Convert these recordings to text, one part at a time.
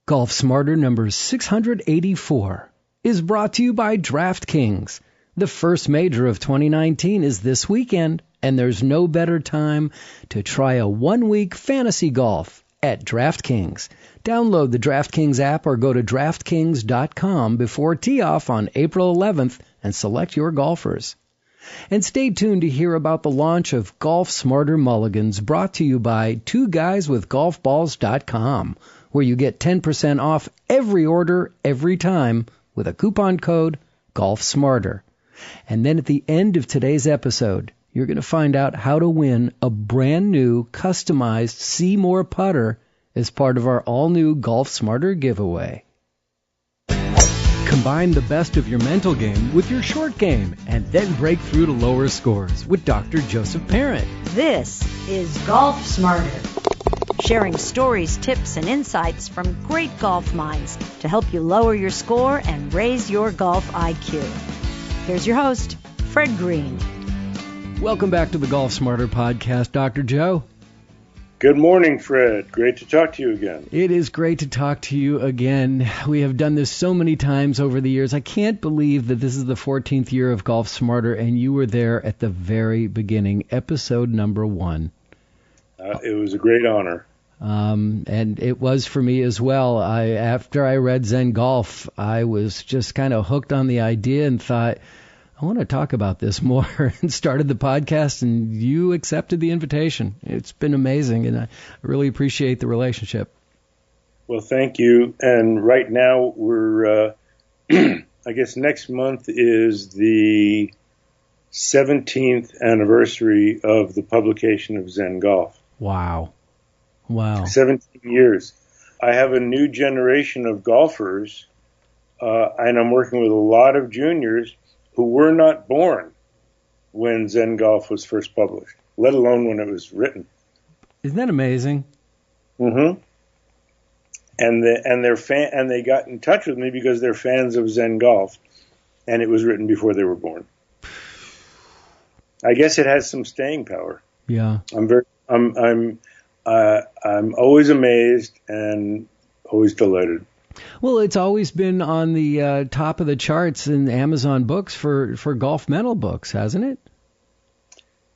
Golf Smarter number 684 is brought to you by DraftKings. The first major of 2019 is this weekend, and there's no better time to try a one-week fantasy golf at DraftKings. Download the DraftKings app or go to DraftKings.com before tee-off on April 11th and select your golfers. And stay tuned to hear about the launch of Golf Smarter Mulligans, brought to you by TwoGuysWithGolfBalls.com, where you get 10% off every order, every time, with a coupon code GolfSmarter. And then at the end of today's episode, you're going to find out how to win a brand new customized SeeMore putter as part of our all-new Golf Smarter giveaway. Combine the best of your mental game with your short game and then break through to lower scores with Dr. Joseph Parent. This is Golf Smarter, sharing stories, tips, and insights from great golf minds to help you lower your score and raise your golf IQ. Here's your host, Fred Green. Welcome back to the Golf Smarter podcast, Dr. Joe. Good morning, Fred. Great to talk to you again. It is great to talk to you again. We have done this so many times over the years. I can't believe that this is the 14th year of Golf Smarter, and you were there at the very beginning, episode number 1. It was a great honor. And it was for me as well. After I read Zen Golf, I was just kind of hooked on the idea and thought, I want to talk about this more, and started the podcast, and you accepted the invitation. It's been amazing, and I really appreciate the relationship. Well, thank you. And right now we're, I guess next month is the 17th anniversary of the publication of Zen Golf. Wow. 17 years. I have a new generation of golfers, and I'm working with a lot of juniors who were not born when Zen Golf was first published, let alone when it was written. Isn't that amazing? Mm-hmm. And they got in touch with me because they're fans of Zen Golf, and it was written before they were born. I guess it has some staying power. Yeah. I'm always amazed and always delighted. Well, it's always been on the top of the charts in Amazon books for golf mental books, hasn't it?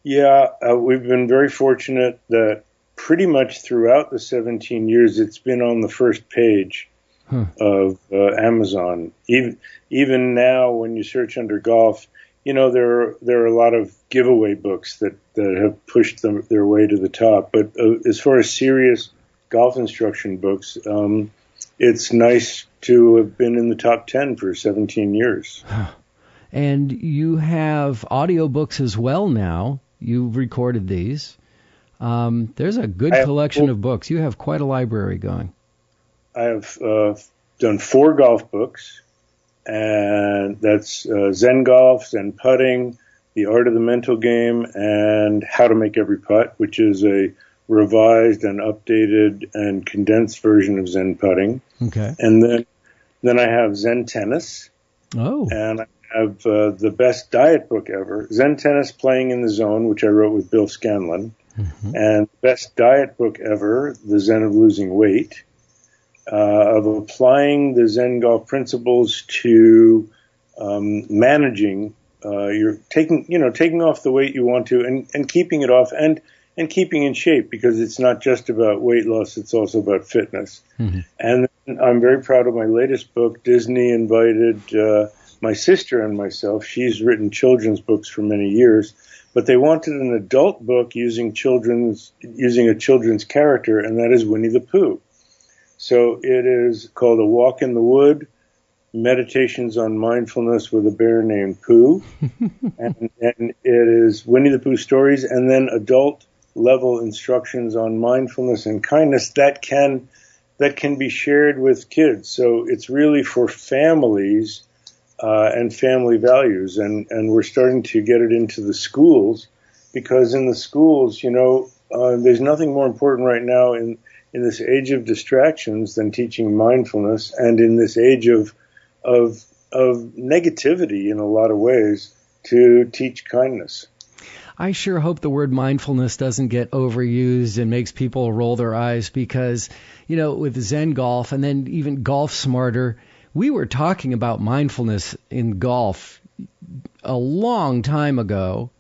Yeah, we've been very fortunate that pretty much throughout the 17 years it's been on the first page of Amazon. Even now, when you search under golf, you know, there are a lot of giveaway books that have pushed their way to the top. But as far as serious golf instruction books, it's nice to have been in the top 10 for 17 years. And you have audiobooks as well now. You've recorded these. There's a good collection of books. You have quite a library going. I have done 4 golf books, and that's Zen Golf, Zen Putting, The Art of the Mental Game, and How to Make Every Putt, which is a revised and updated and condensed version of Zen Putting. Okay. And then I have Zen Tennis. Oh. And I have the best diet book ever, Zen Tennis Playing in the Zone, which I wrote with Bill Scanlon. Mm-hmm. And best diet book ever, The Zen of Losing Weight, of applying the Zen Golf principles to managing you're taking off the weight you want to and keeping it off and keeping in shape, because it's not just about weight loss, it's also about fitness. Mm-hmm. And I'm very proud of my latest book. Disney invited my sister and myself. She's written children's books for many years, but they wanted an adult book using a children's character, and that is Winnie the Pooh. So it is called A Walk in the Wood, Meditations on Mindfulness with a Bear Named Pooh. and it is Winnie the Pooh stories, and then adult level instructions on mindfulness and kindness that can be shared with kids. So it's really for families and family values, and we're starting to get it into the schools, because in the schools, there's nothing more important right now in this age of distractions than teaching mindfulness, and in this age of negativity in a lot of ways, to teach kindness. I sure hope the word mindfulness doesn't get overused and makes people roll their eyes because, with Zen Golf and then even Golf Smarter, we were talking about mindfulness in golf a long time ago.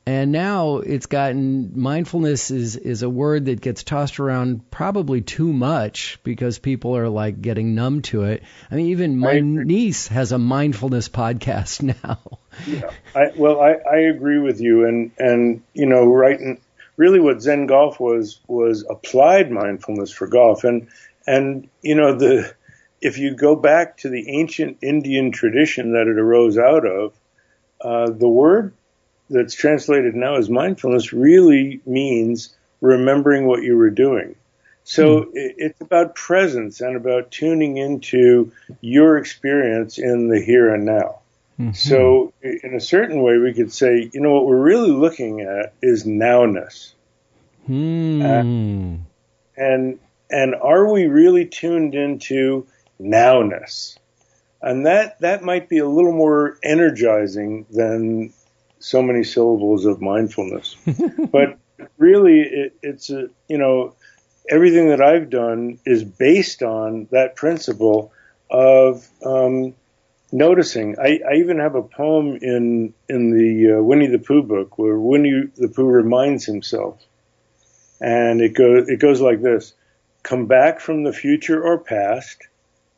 And now it's gotten, mindfulness is a word that gets tossed around probably too much because people are like getting numb to it. I mean, even my niece has a mindfulness podcast now. Yeah, I agree with you. And really what Zen Golf was applied mindfulness for golf. And if you go back to the ancient Indian tradition that it arose out of, the word that's translated now as mindfulness really means remembering what you were doing. So it's about presence and about tuning into your experience in the here and now. Mm-hmm. So in a certain way, we could say, what we're really looking at is nowness. And are we really tuned into nowness? And that might be a little more energizing than so many syllables of mindfulness. But really, it's everything that I've done is based on that principle of noticing. I even have a poem in the Winnie the Pooh book where Winnie the Pooh reminds himself. And it goes like this: come back from the future or past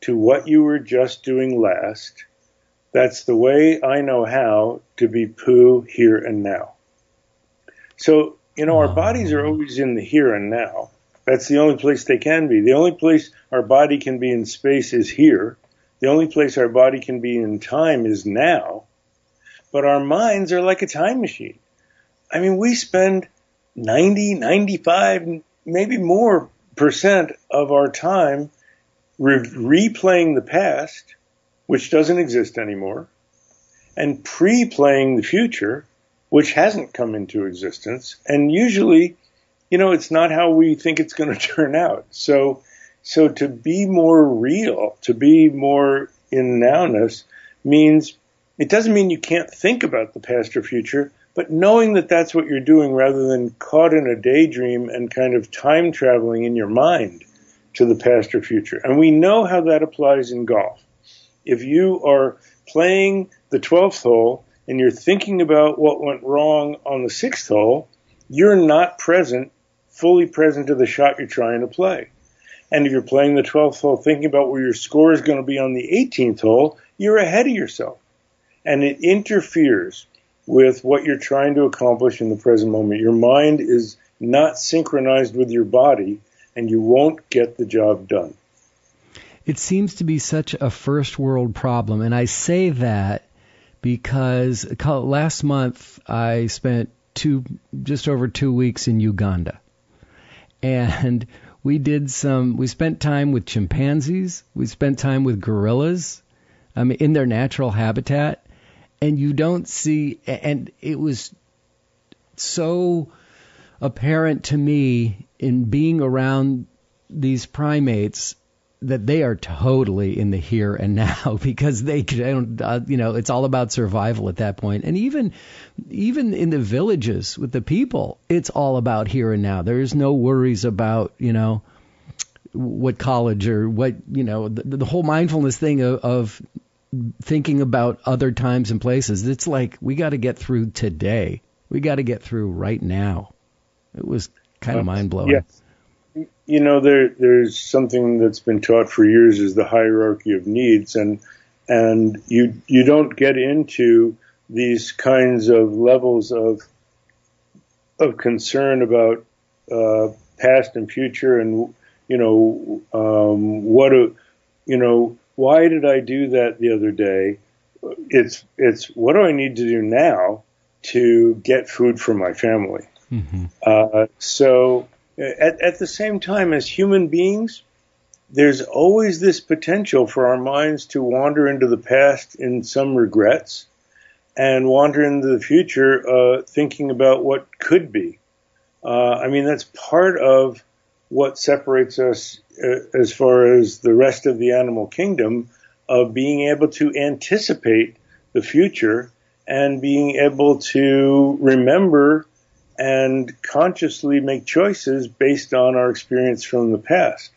to what you were just doing last. That's the way I know how to be Pooh here and now. So, our bodies are always in the here and now. That's the only place they can be. The only place our body can be in space is here. The only place our body can be in time is now. But our minds are like a time machine. I mean, we spend 90, 95, maybe more % of our time replaying the past, which doesn't exist anymore, and pre-playing the future, which hasn't come into existence. And usually, it's not how we think it's going to turn out. So to be more real, to be more in nowness means, it doesn't mean you can't think about the past or future, but knowing that that's what you're doing rather than caught in a daydream and kind of time traveling in your mind to the past or future. And we know how that applies in golf. If you are playing the 12th hole and you're thinking about what went wrong on the 6th hole, you're not fully present to the shot you're trying to play. And if you're playing the 12th hole thinking about where your score is going to be on the 18th hole, you're ahead of yourself. And it interferes with what you're trying to accomplish in the present moment. Your mind is not synchronized with your body, and you won't get the job done. It seems to be such a first world problem, and I say that because last month I spent just over 2 weeks in Uganda, and we spent time with chimpanzees, we spent time with gorillas, in their natural habitat, and you don't see, and it was so apparent to me in being around these primates that they are totally in the here and now because they don't, it's all about survival at that point. And even in the villages with the people, it's all about here and now. There's no worries about, what college or what, the whole mindfulness thing of thinking about other times and places. It's like, we got to get through today. We got to get through right now. It was kind of mind blowing. Yes. There's something that's been taught for years is the hierarchy of needs, and you don't get into these kinds of levels of concern about past and future, and why did I do that the other day? It's what do I need to do now to get food for my family? Mm-hmm. So at the same time, as human beings, there's always this potential for our minds to wander into the past in some regrets and wander into the future thinking about what could be. That's part of what separates us as far as the rest of the animal kingdom, of being able to anticipate the future and being able to remember and consciously make choices based on our experience from the past.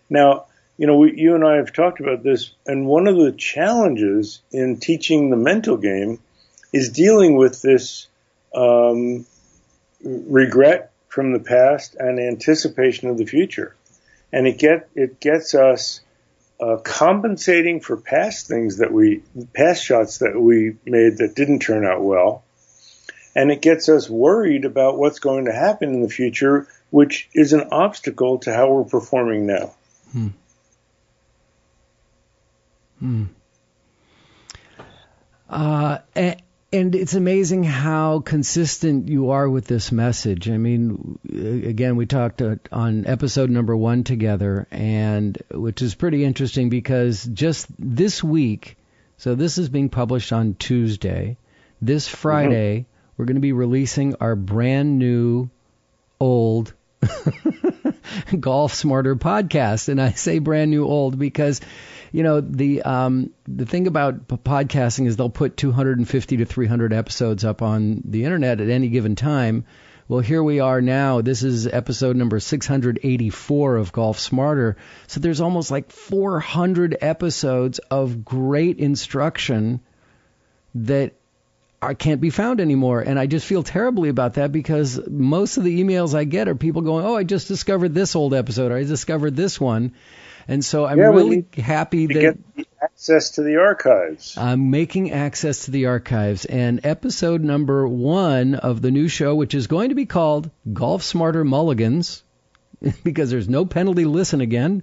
Now, you and I have talked about this, and one of the challenges in teaching the mental game is dealing with this regret from the past and anticipation of the future. And it gets us compensating for past shots that we made that didn't turn out well. And it gets us worried about what's going to happen in the future, which is an obstacle to how we're performing now. And it's amazing how consistent you are with this message. I mean, again, we talked on episode number 1 together, and which is pretty interesting because just this week, so this is being published on Tuesday, this Friday, we're going to be releasing our brand new old Golf Smarter podcast. And I say brand new old because, the thing about podcasting is they'll put 250 to 300 episodes up on the internet at any given time. Well, here we are now. This is episode number 684 of Golf Smarter. So there's almost like 400 episodes of great instruction that can't be found anymore. And I just feel terribly about that because most of the emails I get are people going, I just discovered this old episode, or I discovered this one. And so I'm really happy that get access to the archives. I'm making access to the archives. And episode number 1 of the new show, which is going to be called Golf Smarter Mulligans, because there's no penalty listen again.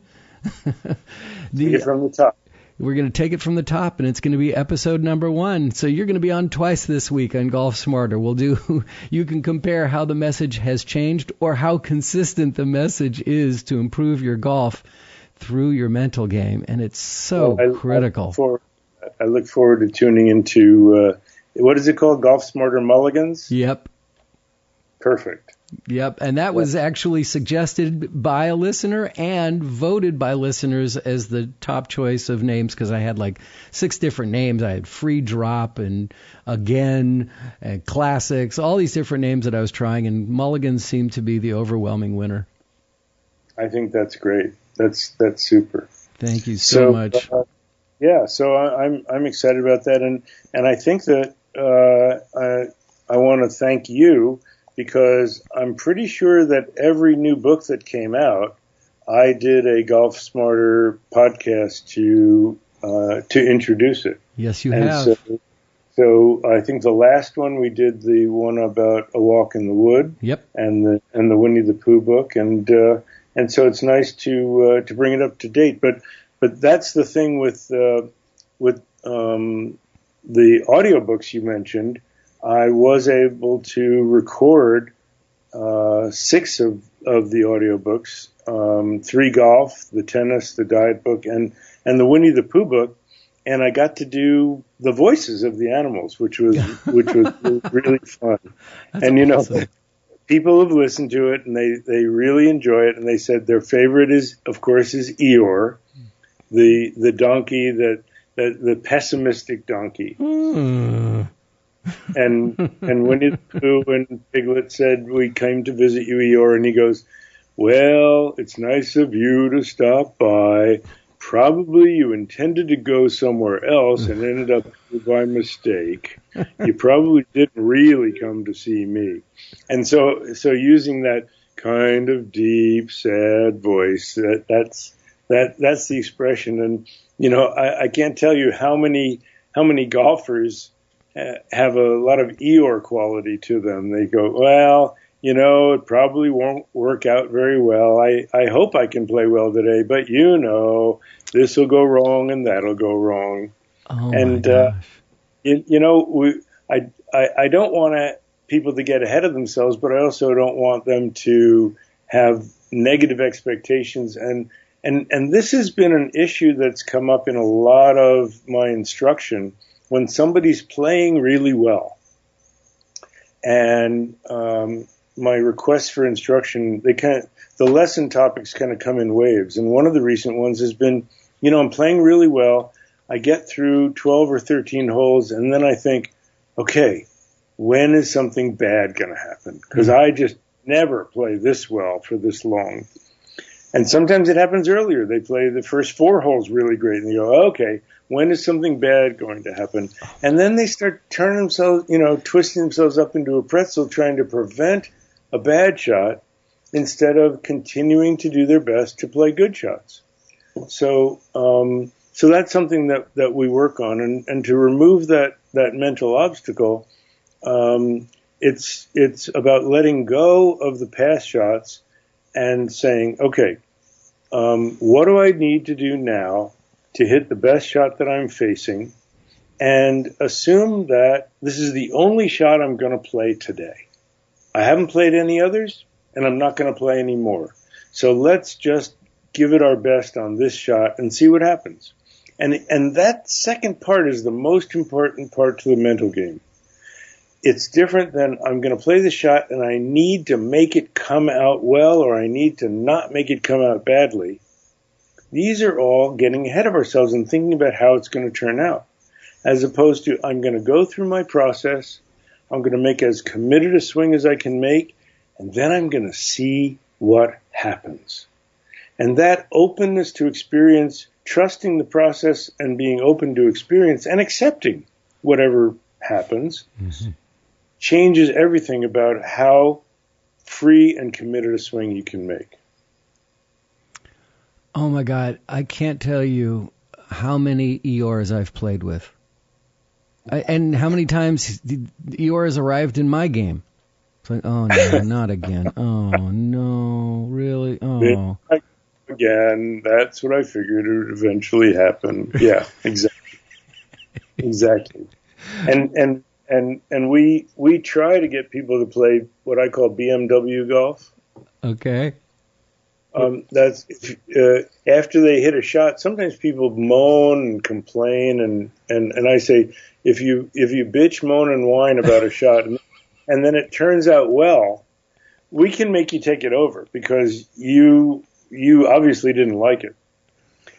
Take it from the top. We're going to take it from the top, and it's going to be episode number 1. So you're going to be on twice this week on Golf Smarter. You can compare how the message has changed or how consistent the message is to improve your golf through your mental game, and it's so critical. I look forward to tuning into, what is it called, Golf Smarter Mulligans? Yep. Perfect. Yep, and that was actually suggested by a listener and voted by listeners as the top choice of names because I had like 6 different names. I had Free Drop and Again and Classics, all these different names that I was trying, and Mulligans seemed to be the overwhelming winner. I think that's great. That's super. Thank you so much. So I'm excited about that, and I think that I want to thank you because I'm pretty sure that every new book that came out, I did a Golf Smarter podcast to introduce it. Yes, you have. So I think the last one we did the one about A Walk in the Wood. Yep. And the Winnie the Pooh book, and so it's nice to bring it up to date. But that's the thing with the audiobooks you mentioned. I was able to record 6 of the audiobooks, 3 golf, the tennis, the diet book, and the Winnie the Pooh book. And I got to do the voices of the animals, which was really fun. That's awesome. People have listened to it and they really enjoy it, and they said their favorite is Eeyore, the donkey the pessimistic donkey. And Winnie the Pooh and Piglet said, "We came to visit you, Eeyore," and he goes, "Well, it's nice of you to stop by. Probably you intended to go somewhere else and ended up by mistake. You probably didn't really come to see me." And so using that kind of deep, sad voice, that's the expression. And I can't tell you how many golfers have a lot of Eeyore quality to them. They go, "Well, it probably won't work out very well. I hope I can play well today, but this will go wrong and that'll go wrong." Oh, and my gosh. I don't want people to get ahead of themselves, but I also don't want them to have negative expectations. And this has been an issue that's come up in a lot of my instruction when somebody's playing really well. And my requests for instruction, the lesson topics kind of come in waves. And one of the recent ones has been, I'm playing really well. I get through 12 or 13 holes, and then I think, okay, when is something bad going to happen? Because I just never play this well for this long. And sometimes it happens earlier. They play the first 4 holes really great, and they go, okay, when is something bad going to happen? And then they start turning themselves, twisting themselves up into a pretzel, trying to prevent a bad shot instead of continuing to do their best to play good shots. So that's something that we work on. And to remove that mental obstacle, it's about letting go of the past shots and saying, okay, what do I need to do now to hit the best shot that I'm facing, and assume that this is the only shot I'm going to play today. I haven't played any others, and I'm not going to play any more. So let's just give it our best on this shot and see what happens. And that second part is the most important part to the mental game. It's different than I'm going to play the shot and I need to make it come out well, or I need to not make it come out badly. These are all getting ahead of ourselves and thinking about how it's going to turn out, as opposed to I'm going to go through my process, I'm going to make as committed a swing as I can make, and then I'm going to see what happens. And that openness to experience, trusting the process and being open to experience and accepting whatever happens, changes everything about how free and committed a swing you can make. Oh my God, I can't tell you how many Eeyores I've played with. And how many times Eeyores arrived in my game. It's like, oh no, not again. Oh no, really? Oh. Again, that's what I figured would eventually happen. Yeah, exactly. Exactly. And we try to get people to play what I call BMW golf. Okay. That's after they hit a shot. Sometimes people moan and complain, and I say, if you bitch, moan, and whine about a shot, and then it turns out well, we can make you take it over because you obviously didn't like it.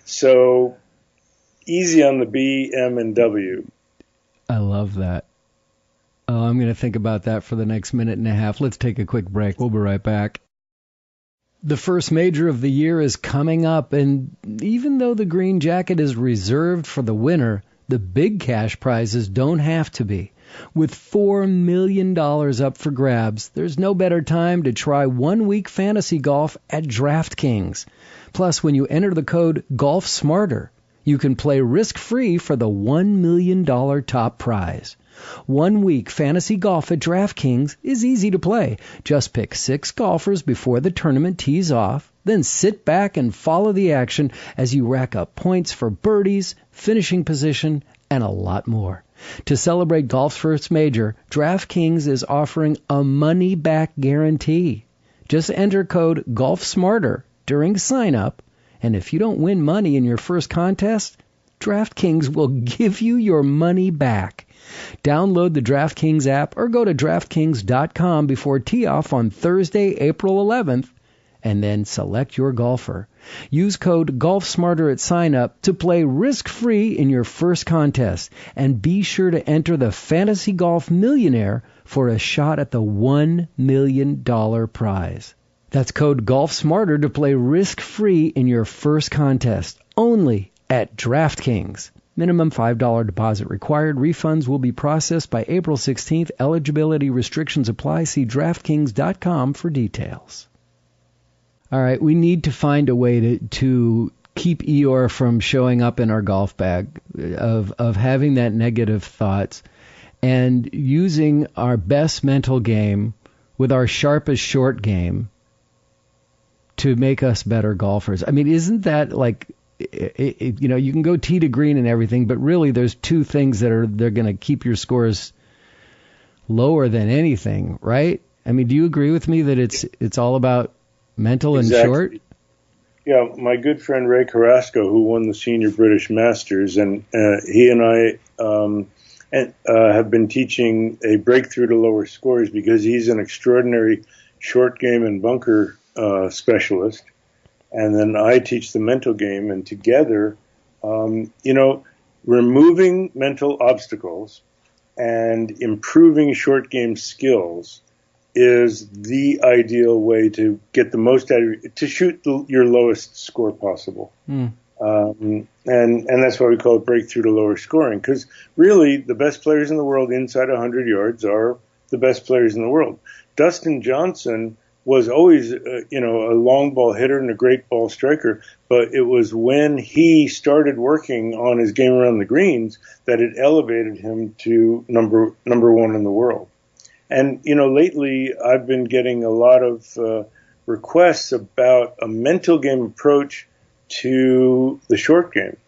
So easy on the B, M, and W. I love that. Oh, I'm going to think about that for the next minute and a half. Let's take a quick break. We'll be right back. The first major of the year is coming up, and even though the green jacket is reserved for the winner, the big cash prizes don't have to be. With $4 million up for grabs, there's no better time to try 1 week fantasy golf at DraftKings. Plus, when you enter the code GolfSmarter, you can play risk-free for the $1 million top prize. 1 week fantasy golf at DraftKings is easy to play. Just pick 6 golfers before the tournament tees off, then sit back and follow the action as you rack up points for birdies, finishing position, and a lot more. To celebrate golf's first major, DraftKings is offering a money-back guarantee. Just enter code GolfSmarter during sign-up, and if you don't win money in your first contest, DraftKings will give you your money back. Download the DraftKings app or go to DraftKings.com before tee-off on Thursday, April 11th, and then select your golfer. Use code GolfSmarter at sign-up to play risk-free in your first contest, and be sure to enter the Fantasy Golf Millionaire for a shot at the $1 million prize. That's code GolfSmarter to play risk-free in your first contest, only at DraftKings. Minimum $5 deposit required. Refunds will be processed by April 16th. Eligibility restrictions apply. See DraftKings.com for details. All right, we need to find a way to keep Eeyore from showing up in our golf bag, of having that negative thoughts, and using our best mental game with our sharpest short game to make us better golfers. I mean, isn't that like... you can go tee to green and everything, but really there's two things they're going to keep your scores lower than anything, right? I mean, do you agree with me that it's all about mental and short? Yeah, my good friend Ray Carrasco, who won the Senior British Masters, and he and I have been teaching a breakthrough to lower scores because he's an extraordinary short game and bunker specialist. And then I teach the mental game, and together, removing mental obstacles and improving short game skills is the ideal way to get the most out of to shoot your lowest score possible. And that's why we call it breakthrough to lower scoring, because really the best players in the world inside 100 yards are the best players in the world. Dustin Johnson was always, a long ball hitter and a great ball striker, but it was when he started working on his game around the greens that it elevated him to number one in the world. And, lately I've been getting a lot of requests about a mental game approach to the short game.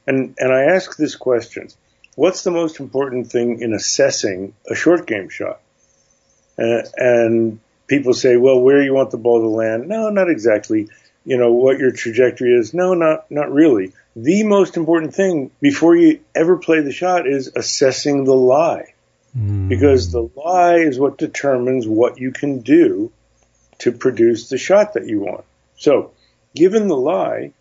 And I ask this question: what's the most important thing in assessing a short game shot? And people say, well, where you want the ball to land? No, not exactly. What your trajectory is? No, not really. The most important thing before you ever play the shot is assessing the lie. Because the lie is what determines what you can do to produce the shot that you want. So, given the lie,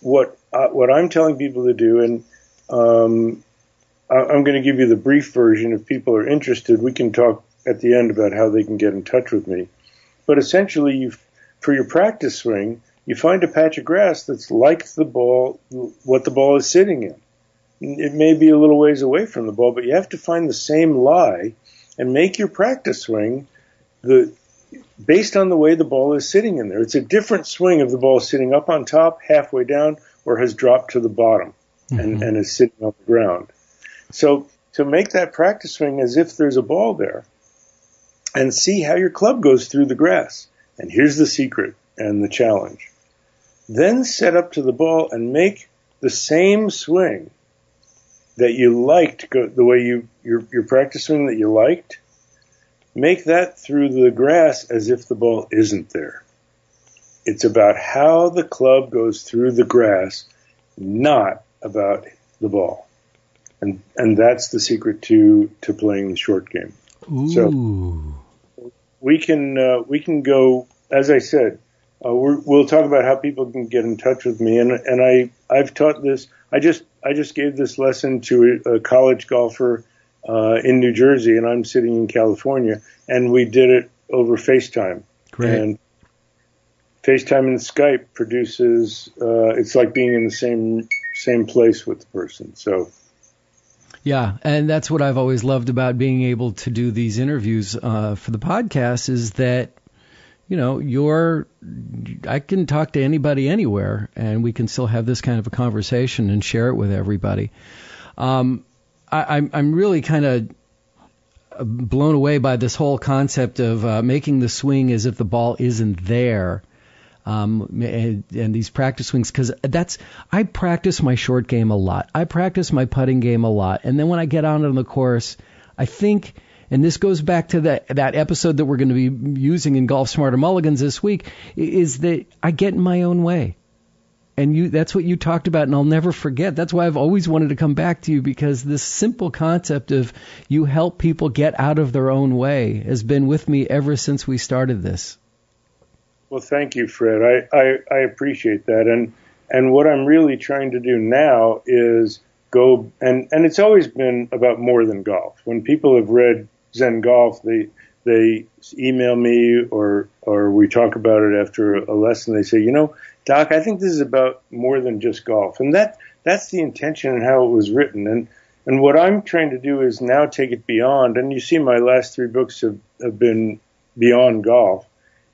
what I'm telling people to do, and I'm going to give you the brief version. If people are interested, we can talk at the end about how they can get in touch with me. But essentially, for your practice swing, you find a patch of grass that's like the ball, what the ball is sitting in. It may be a little ways away from the ball, but you have to find the same lie and make your practice swing based on the way the ball is sitting in there. It's a different swing if the ball is sitting up on top, halfway down, or has dropped to the bottom and is sitting on the ground. So to make that practice swing as if there's a ball there and see how your club goes through the grass. And here's the secret and the challenge. Then set up to the ball and make the same swing that you liked, the way your practice swing that you liked, make that through the grass as if the ball isn't there. It's about how the club goes through the grass, not about the ball. And that's the secret to playing the short game. Ooh. So we can go, as I said, we'll talk about how people can get in touch with me. And I've taught this. I just gave this lesson to a college golfer in New Jersey, and I'm sitting in California, and we did it over FaceTime. Great. And FaceTime and Skype produces, it's like being in the same place with the person. So. Yeah, and that's what I've always loved about being able to do these interviews for the podcast is that, I can talk to anybody anywhere, and we can still have this kind of a conversation and share it with everybody. I'm really kind of blown away by this whole concept of making the swing as if the ball isn't there. And these practice swings, because I practice my short game a lot. I practice my putting game a lot. And then when I get out on the course, I think, and this goes back to that episode that we're going to be using in Golf Smarter Mulligans this week, is that I get in my own way. And that's what you talked about, and I'll never forget. That's why I've always wanted to come back to you, because this simple concept of you help people get out of their own way has been with me ever since we started this. Well, thank you, Fred. I appreciate that. And what I'm really trying to do now is go, and it's always been about more than golf. When people have read Zen Golf, they email me or we talk about it after a lesson. They say, Doc, I think this is about more than just golf. And that's the intention and how it was written. And what I'm trying to do is now take it beyond. And you see my last 3 books have been beyond golf.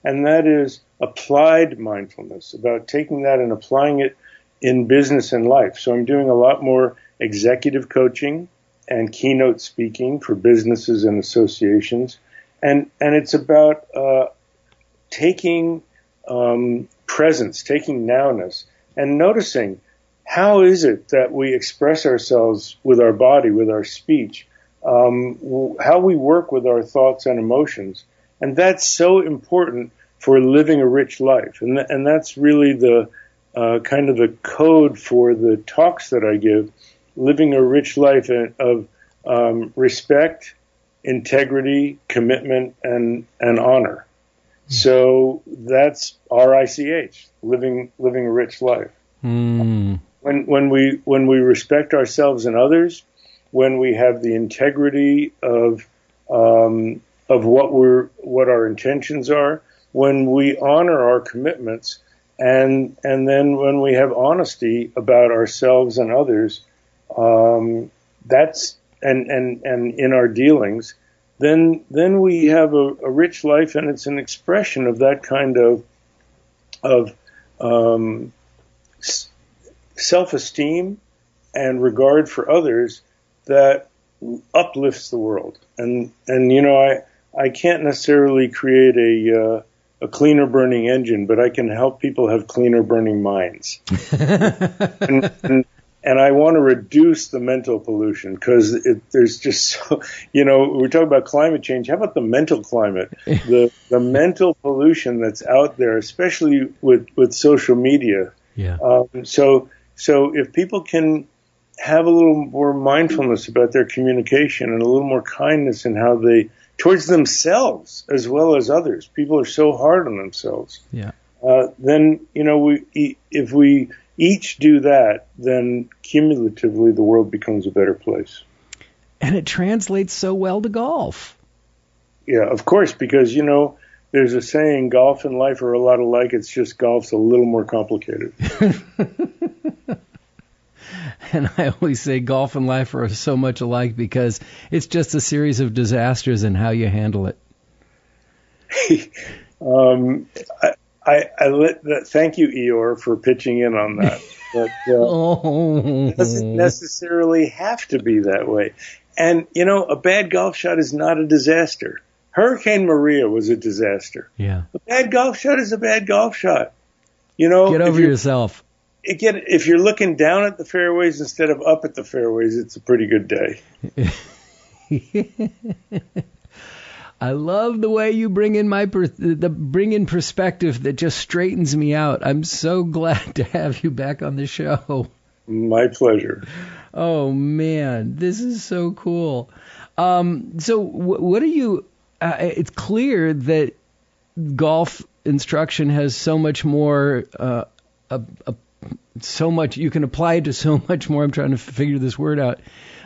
And that is applied mindfulness, about taking that and applying it in business and life. So I'm doing a lot more executive coaching and keynote speaking for businesses and associations. And it's about taking presence, taking nowness, and noticing how is it that we express ourselves with our body, with our speech, how we work with our thoughts and emotions. And that's so important for living a rich life. And that's really the kind of the code for the talks that I give, living a rich life of respect, integrity, commitment, and honor. So that's RICH, living a rich life. When we respect ourselves and others, when we have the integrity of what our intentions are, when we honor our commitments, and then when we have honesty about ourselves and others, that's and in our dealings, then we have a rich life, and it's an expression of that kind of self-esteem and regard for others that uplifts the world. And I can't necessarily create a cleaner burning engine, but I can help people have cleaner burning minds. and I want to reduce the mental pollution, because there's just so, we're talking about climate change. How about the mental climate? The mental pollution that's out there, especially with social media. Yeah. So if people can have a little more mindfulness about their communication and a little more kindness in how they, towards themselves as well as others. People are so hard on themselves. Yeah. Then, if we each do that, then cumulatively the world becomes a better place. And it translates so well to golf. Yeah, of course, because, there's a saying, golf and life are a lot alike. It's just golf's a little more complicated. And I always say golf and life are so much alike because it's just a series of disasters and how you handle it. Thank you, Eeyore, for pitching in on that. But it doesn't necessarily have to be that way. And, a bad golf shot is not a disaster. Hurricane Maria was a disaster. Yeah. A bad golf shot is a bad golf shot. Get over yourself. If you're looking down at the fairways instead of up at the fairways, it's a pretty good day. I love the way you bring in perspective that just straightens me out. I'm so glad to have you back on the show. My pleasure. Oh man, this is so cool. So what do you? It's clear that golf instruction has so much more. So much you can apply it to so much more. I'm trying to figure this word out.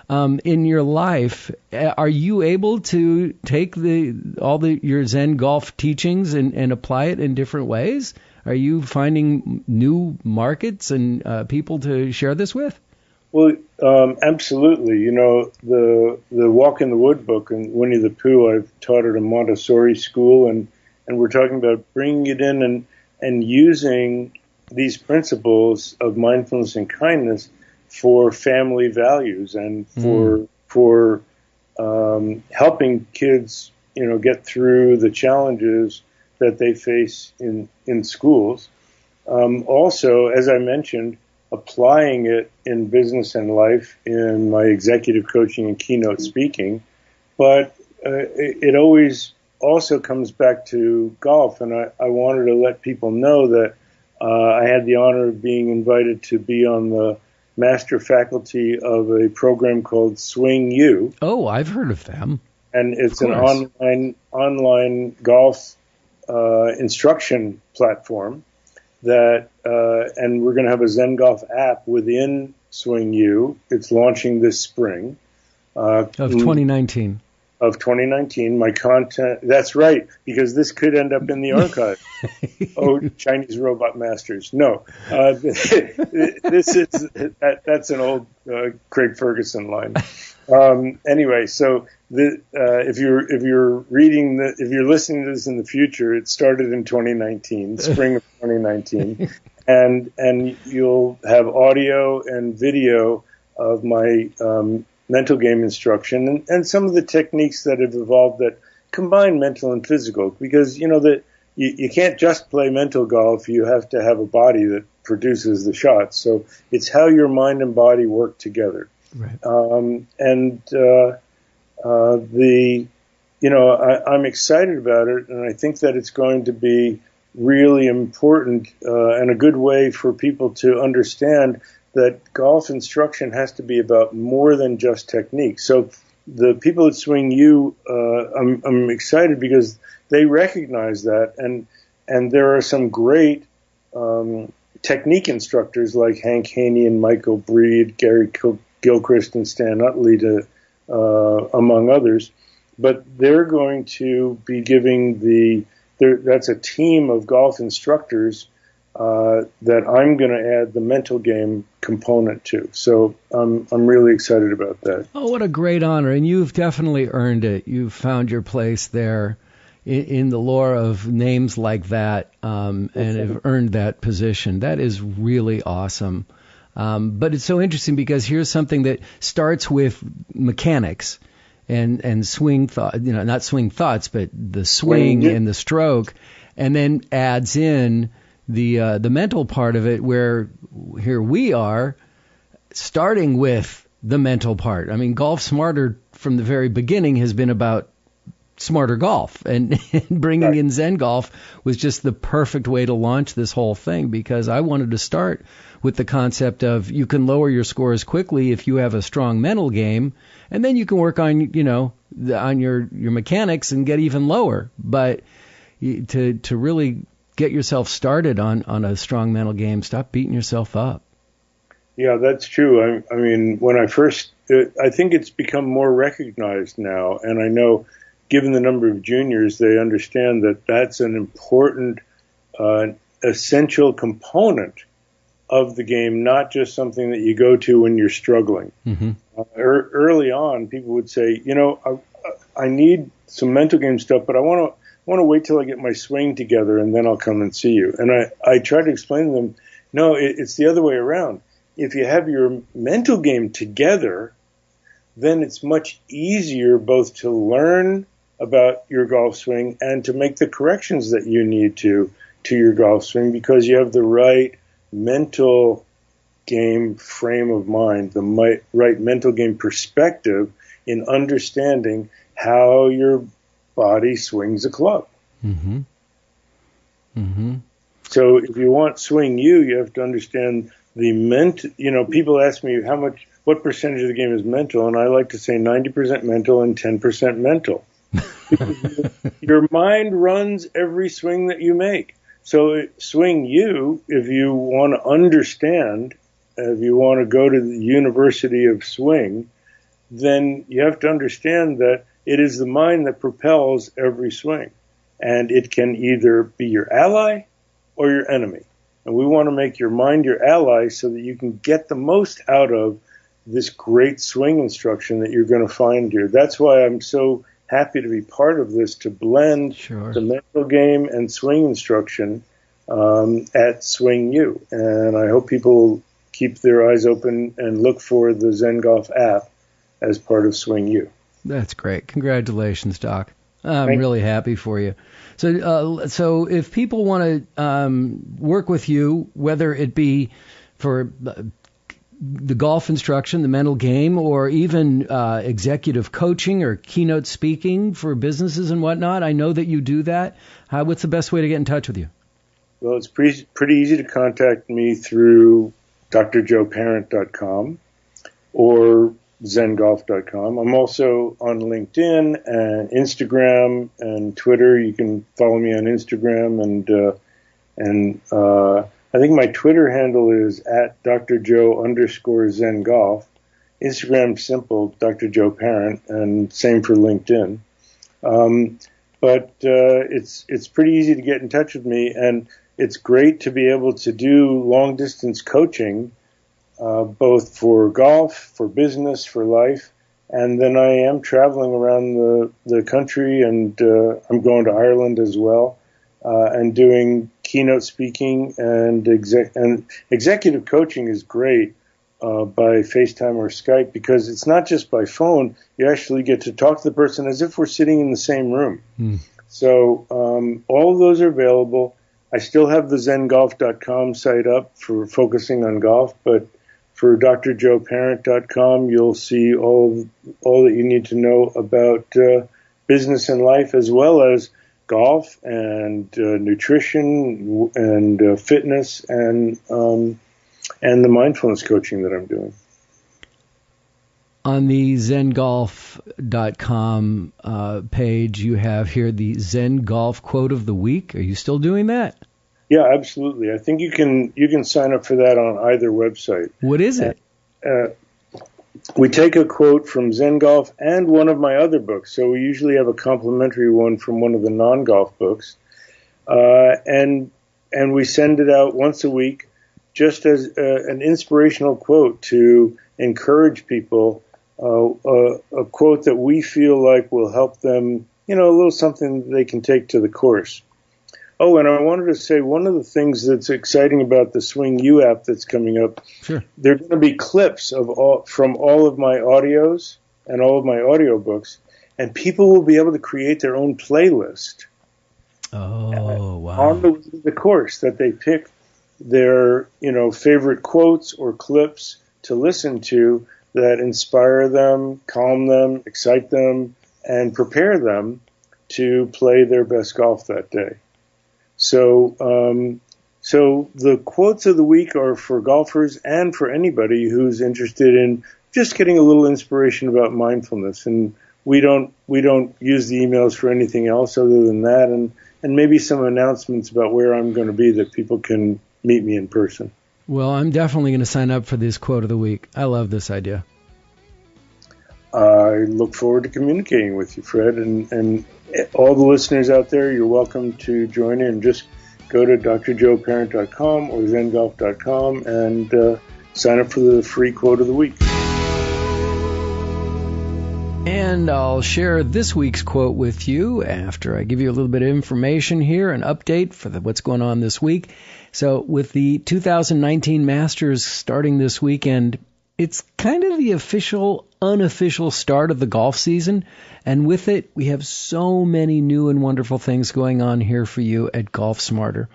In your life, are you able to take your Zen Golf teachings and apply it in different ways? Are you finding new markets and people to share this with? Well, absolutely. The Walk in the Wood book and Winnie the Pooh, I've taught at a Montessori school, and we're talking about bringing it in and using these principles of mindfulness and kindness for family values and for helping kids, get through the challenges that they face in schools. Also, as I mentioned, applying it in business and life in my executive coaching and keynote speaking. But it always also comes back to golf, and I wanted to let people know that I had the honor of being invited to be on the master faculty of a program called Swing U. Oh, I've heard of them. And it's an online golf instruction platform and we're going to have a Zen Golf app within Swing U. It's launching this spring. Of 2019. Of 2019, my content, that's right, because this could end up in the archive. Oh, Chinese robot masters. No, that's an old Craig Ferguson line. Anyway, so if you're listening to this in the future, it started in 2019, spring of 2019, and you'll have audio and video of my mental game instruction and some of the techniques that have evolved that combine mental and physical, because that you can't just play mental golf. You have to have a body that produces the shots. So it's how your mind and body work together. Right. I'm excited about it, and I think that it's going to be really important and a good way for people to understand that golf instruction has to be about more than just technique. So the people at Swing U, I'm excited because they recognize that, and there are some great technique instructors like Hank Haney and Michael Breed, Gary Gilchrist and Stan Utley, among others. But they're going to be giving that's a team of golf instructors that I'm going to add the mental game component to. So I'm really excited about that. Oh, what a great honor. And you've definitely earned it. You've found your place there in the lore of names like that, and have earned that position. That is really awesome. But it's so interesting because here's something that starts with mechanics and swing thought, not swing thoughts, but the swing and the stroke, and then adds in the mental part of it, where here we are starting with the mental part. I mean, Golf Smarter from the very beginning has been about smarter golf, and bringing in Zen Golf was just the perfect way to launch this whole thing, because I wanted to start with the concept of you can lower your scores quickly if you have a strong mental game, and then you can work on on your mechanics and get even lower. But to really get yourself started on a strong mental game, stop beating yourself up. Yeah, that's true. I mean, when I think it's become more recognized now, and I know, given the number of juniors, they understand that that's an important, essential component of the game, not just something that you go to when you're struggling. Mm-hmm. Early on, people would say, I need some mental game stuff, but I want to wait till I get my swing together and then I'll come and see you. And I try to explain to them, no, it's the other way around. If you have your mental game together, then it's much easier both to learn about your golf swing and to make the corrections that you need to your golf swing, because you have the right mental game frame of mind, the right mental game perspective in understanding how your body swings a club. Mm-hmm. Mm-hmm. So if you want swing you have to understand the mental. People ask me what percentage of the game is mental, and I like to say 90% mental and 10% mental. Your mind runs every swing that you make. So swing you, if you want to understand, if you want to go to the University of Swing, then you have to understand that it is the mind that propels every swing. And it can either be your ally or your enemy. And we want to make your mind your ally so that you can get the most out of this great swing instruction that you're going to find here. That's why I'm so happy to be part of this, to blend the mental game and swing instruction at Swing U. And I hope people keep their eyes open and look for the Zen Golf app as part of Swing U. That's great. Congratulations, Doc. I'm really happy for you. So if people want to work with you, whether it be for the golf instruction, the mental game, or even executive coaching or keynote speaking for businesses and whatnot, I know that you do that. What's the best way to get in touch with you? Well, it's pretty easy to contact me through drjoeparent.com or zengolf.com. I'm also on LinkedIn and Instagram and Twitter. You can follow me on Instagram, and I think my Twitter handle is at drjoe_zengolf. Instagram's simple, Dr. Joe Parent, and same for LinkedIn. But it's pretty easy to get in touch with me, and it's great to be able to do long distance coaching, both for golf, for business, for life. And then I am traveling around the country, and I'm going to Ireland as well, and doing keynote speaking and executive coaching is great by FaceTime or Skype, because it's not just by phone. You actually get to talk to the person as if we're sitting in the same room. So all of those are available. I still have the zengolf.com site up for focusing on golf, but for drjoeparent.com, you'll see all that you need to know about business and life, as well as golf and nutrition and fitness and the mindfulness coaching that I'm doing. On the zengolf.com page, you have here the Zen Golf Quote of the Week. Are you still doing that? Yeah, absolutely. I think you can sign up for that on either website. What is it? we take a quote from Zen Golf and one of my other books. So we usually have a complimentary one from one of the non-golf books. And we send it out once a week just as an inspirational quote to encourage people, a quote that we feel like will help them, a little something they can take to the course. Oh, and I wanted to say one of the things that's exciting about the Swing U app that's coming up, Sure. There are going to be clips from all of my audios and all of my audiobooks, and people will be able to create their own playlist. Oh, wow. On the course that they pick their, favorite quotes or clips to listen to that inspire them, calm them, excite them, and prepare them to play their best golf that day. So the quotes of the week are for golfers and for anybody who's interested in just getting a little inspiration about mindfulness. And we don't use the emails for anything else other than that, and maybe some announcements about where I'm going to be that people can meet me in person. Well, I'm definitely going to sign up for this quote of the week. I love this idea. I look forward to communicating with you, Fred, and all the listeners out there, you're welcome to join in. Just go to drjoeparent.com or zengolf.com and sign up for the free quote of the week. And I'll share this week's quote with you after I give you a little bit of information here, an update for what's going on this week. So with the 2019 Masters starting this weekend, it's kind of the official, unofficial start of the golf season. And with it, we have so many new and wonderful things going on here for you at Golf Smarter.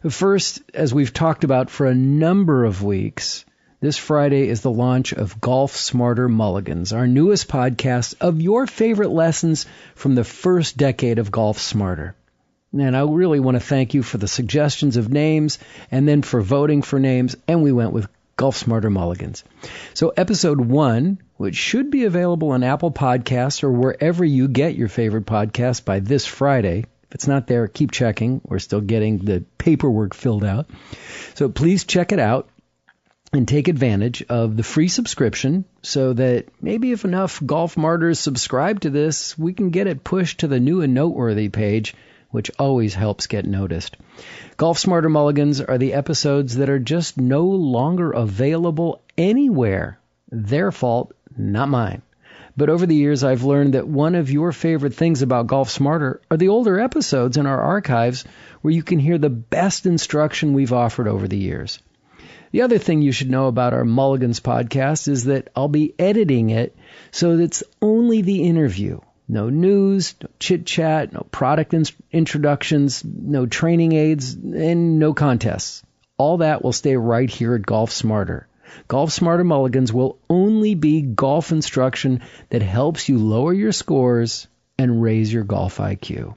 First, as we've talked about for a number of weeks, this Friday is the launch of Golf Smarter Mulligans, our newest podcast of your favorite lessons from the first decade of Golf Smarter. And I really want to thank you for the suggestions of names and then for voting for names, and we went with Golf Smarter Mulligans. So episode 1, which should be available on Apple Podcasts or wherever you get your favorite podcast by this Friday. If it's not there, keep checking. We're still getting the paperwork filled out. So please check it out and take advantage of the free subscription so that maybe if enough Golf Martyrs subscribe to this, we can get it pushed to the new and noteworthy page, which always helps get noticed. Golf Smarter Mulligans are the episodes that are just no longer available anywhere. Their fault, not mine. But over the years, I've learned that one of your favorite things about Golf Smarter are the older episodes in our archives where you can hear the best instruction we've offered over the years. The other thing you should know about our Mulligans podcast is that I'll be editing it so that it's only the interview. No news, no chit-chat, no product introductions, no training aids, and no contests. All that will stay right here at Golf Smarter. Golf Smarter Mulligans will only be golf instruction that helps you lower your scores and raise your golf IQ.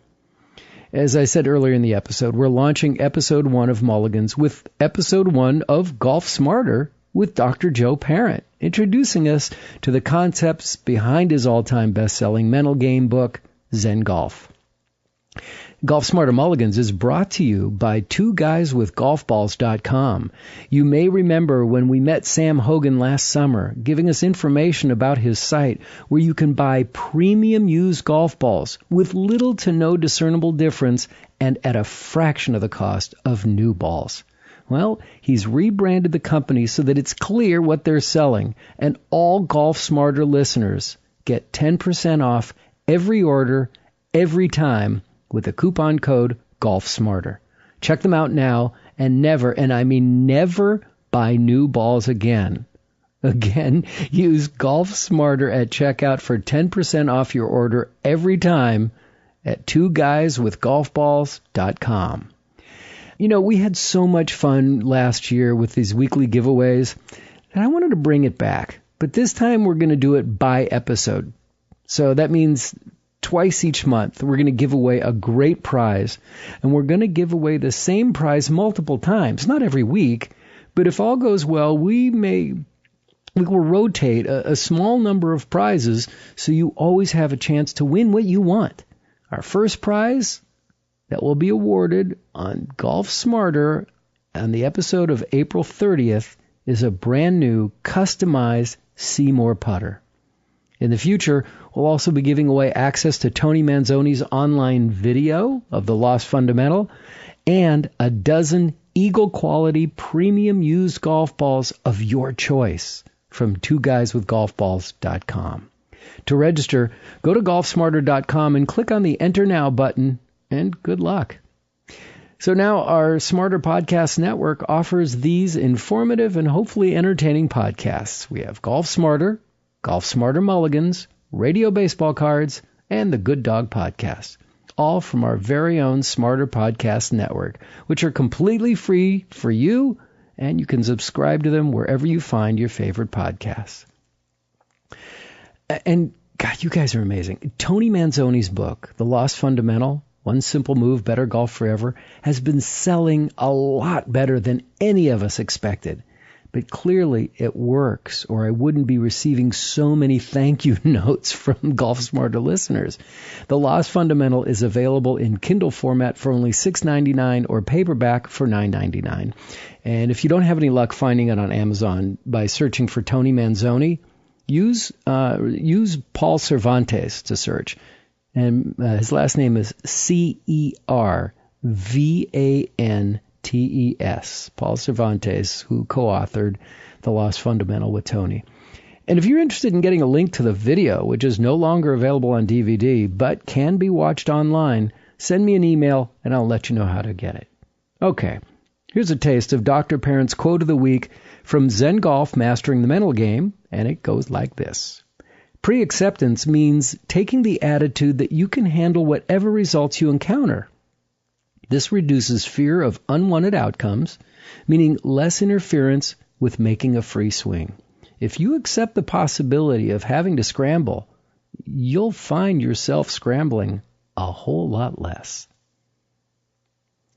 As I said earlier in the episode, we're launching episode 1 of Mulligans with episode 1 of Golf Smarter with Dr. Joe Parent, introducing us to the concepts behind his all-time best-selling mental game book, Zen Golf. Golf Smarter Mulligans is brought to you by twoguyswithgolfballs.com. You may remember when we met Sam Hogan last summer, giving us information about his site where you can buy premium used golf balls with little to no discernible difference and at a fraction of the cost of new balls. Well, he's rebranded the company so that it's clear what they're selling, and all Golf Smarter listeners get 10% off every order, every time, with the coupon code GolfSmarter. Check them out now and never, and I mean never, buy new balls again. Again, use Golf Smarter at checkout for 10% off your order every time at twoguyswithgolfballs.com. You know, we had so much fun last year with these weekly giveaways, and I wanted to bring it back. But this time we're going to do it by episode. So that means twice each month, we're going to give away a great prize, and we're going to give away the same prize multiple times, not every week, but if all goes well, we will rotate a small number of prizes so you always have a chance to win what you want. Our first prize that will be awarded on Golf Smarter on the episode of April 30th is a brand new, customized SeeMore putter. In the future, we'll also be giving away access to Tony Manzoni's online video of the Lost Fundamental and a dozen Eagle-quality premium used golf balls of your choice from twoguyswithgolfballs.com. To register, go to golfsmarter.com and click on the Enter Now button, and good luck. So now our Smarter Podcast Network offers these informative and hopefully entertaining podcasts. We have Golf Smarter, Golf Smarter Mulligans, Radio Baseball Cards, and the Good Dog Podcast, all from our very own Smarter Podcast Network, which are completely free for you, and you can subscribe to them wherever you find your favorite podcasts. And, God, you guys are amazing. Tony Manzoni's book, The Lost Fundamental, One Simple Move, Better Golf Forever, has been selling a lot better than any of us expected. But clearly it works, or I wouldn't be receiving so many thank you notes from Golf Smarter listeners. The Lost Fundamental is available in Kindle format for only $6.99 or paperback for $9.99. And if you don't have any luck finding it on Amazon by searching for Tony Manzoni, use Paul Cervantes to search. And his last name is Cervantes, Paul Cervantes, who co-authored The Lost Fundamental with Tony. And if you're interested in getting a link to the video, which is no longer available on DVD, but can be watched online, send me an email and I'll let you know how to get it. Okay, here's a taste of Dr. Parent's quote of the week from Zen Golf, Mastering the Mental Game, and it goes like this. Pre-acceptance means taking the attitude that you can handle whatever results you encounter. This reduces fear of unwanted outcomes, meaning less interference with making a free swing. If you accept the possibility of having to scramble, you'll find yourself scrambling a whole lot less.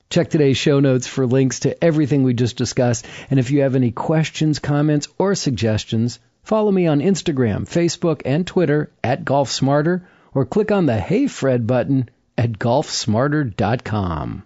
Check today's show notes for links to everything we just discussed. And if you have any questions, comments, or suggestions, follow me on Instagram, Facebook, and Twitter at GolfSmarter, or click on the Hey Fred button at golfsmarter.com.